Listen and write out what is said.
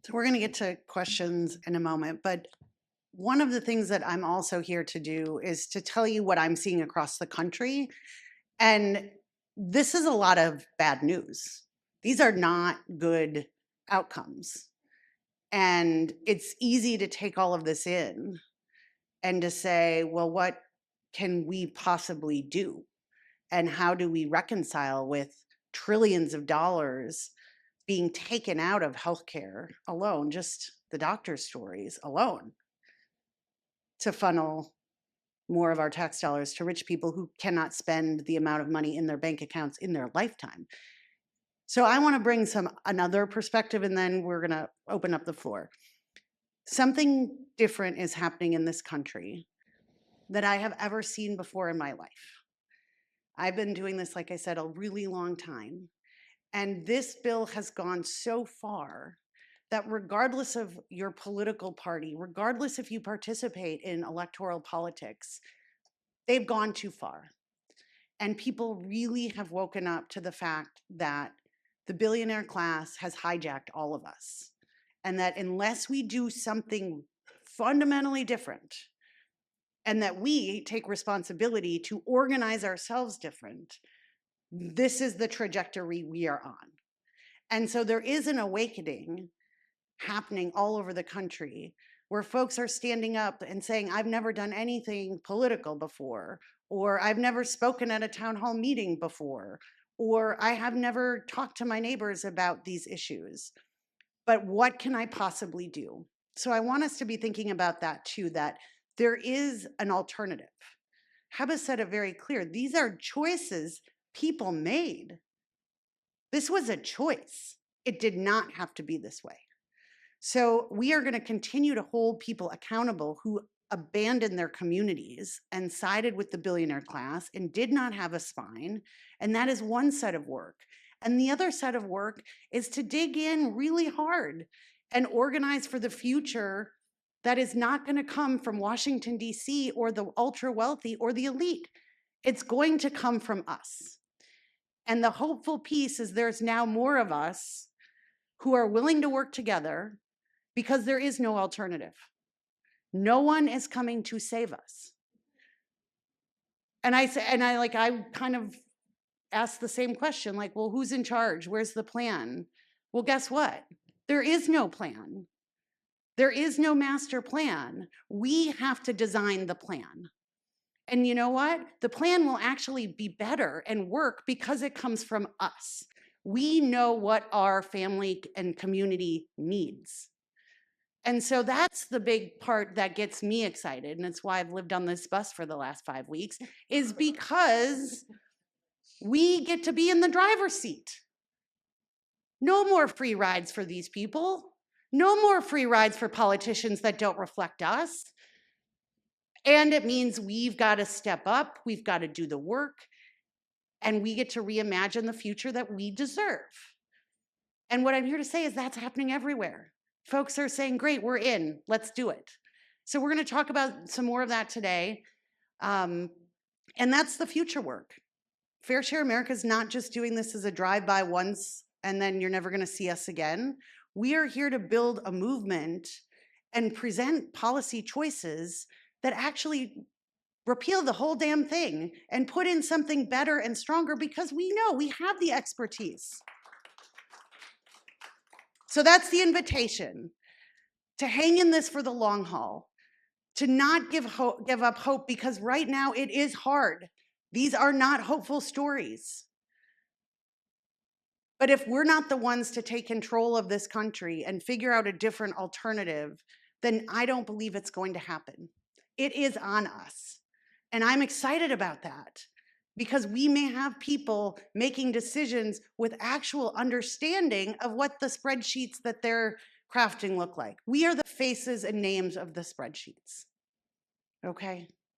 So we're going to get to questions in a moment, but one of the things that I'm also here to do is to tell you what I'm seeing across the country. And this is a lot of bad news. These are not good outcomes. And it's easy to take all of this in and to say, well, what can we possibly do? And how do we reconcile with trillions of dollars being taken out of healthcare alone, just the doctor stories alone, to funnel more of our tax dollars to rich people who cannot spend the amount of money in their bank accounts in their lifetime. So I want to bring another perspective, and then we're going to open up the floor. Something different is happening in this country that I have ever seen before in my life. I've been doing this, like I said, a really long time. And this bill has gone so far that regardless of your political party, regardless if you participate in electoral politics, they've gone too far. And people really have woken up to the fact that the billionaire class has hijacked all of us. And that unless we do something fundamentally different, and that we take responsibility to organize ourselves different, this is the trajectory we are on. And so there is an awakening happening all over the country where folks are standing up and saying, I've never done anything political before, or I've never spoken at a town hall meeting before, or I have never talked to my neighbors about these issues. But what can I possibly do? So I want us to be thinking about that too, that there is an alternative. Heba said it very clear. These are choices people made. This was a choice. It did not have to be this way. So we are going to continue to hold people accountable who abandoned their communities and sided with the billionaire class and did not have a spine. And that is one set of work. And the other set of work is to dig in really hard and organize for the future that is not going to come from Washington, D.C. or the ultra wealthy or the elite. It's going to come from us. And the hopeful piece is there's now more of us who are willing to work together because there is no alternative. No one is coming to save us. And I kind of asked the same question, like, well, who's in charge? Where's the plan? Well, guess what? There is no plan. There is no master plan. We have to design the plan. And you know what? The plan will actually be better and work because it comes from us. We know what our family and community needs. And so that's the big part that gets me excited. And it's why I've lived on this bus for the last 5 weeks, is because we get to be in the driver's seat. No more free rides for these people. No more free rides for politicians that don't reflect us. And it means we've got to step up, we've got to do the work, and we get to reimagine the future that we deserve. And what I'm here to say is that's happening everywhere. Folks are saying, great, we're in, let's do it. So we're going to talk about some more of that today. And that's the future work. Fair Share America is not just doing this as a drive-by once and then you're never going to see us again. We are here to build a movement and present policy choices that actually repeal the whole damn thing and put in something better and stronger because we know we have the expertise. So that's the invitation, to hang in this for the long haul, to not give up hope, because right now it is hard. These are not hopeful stories. But if we're not the ones to take control of this country and figure out a different alternative, then I don't believe it's going to happen. It is on us. And I'm excited about that, because we may have people making decisions with actual understanding of what the spreadsheets that they're crafting look like. We are the faces and names of the spreadsheets. Okay?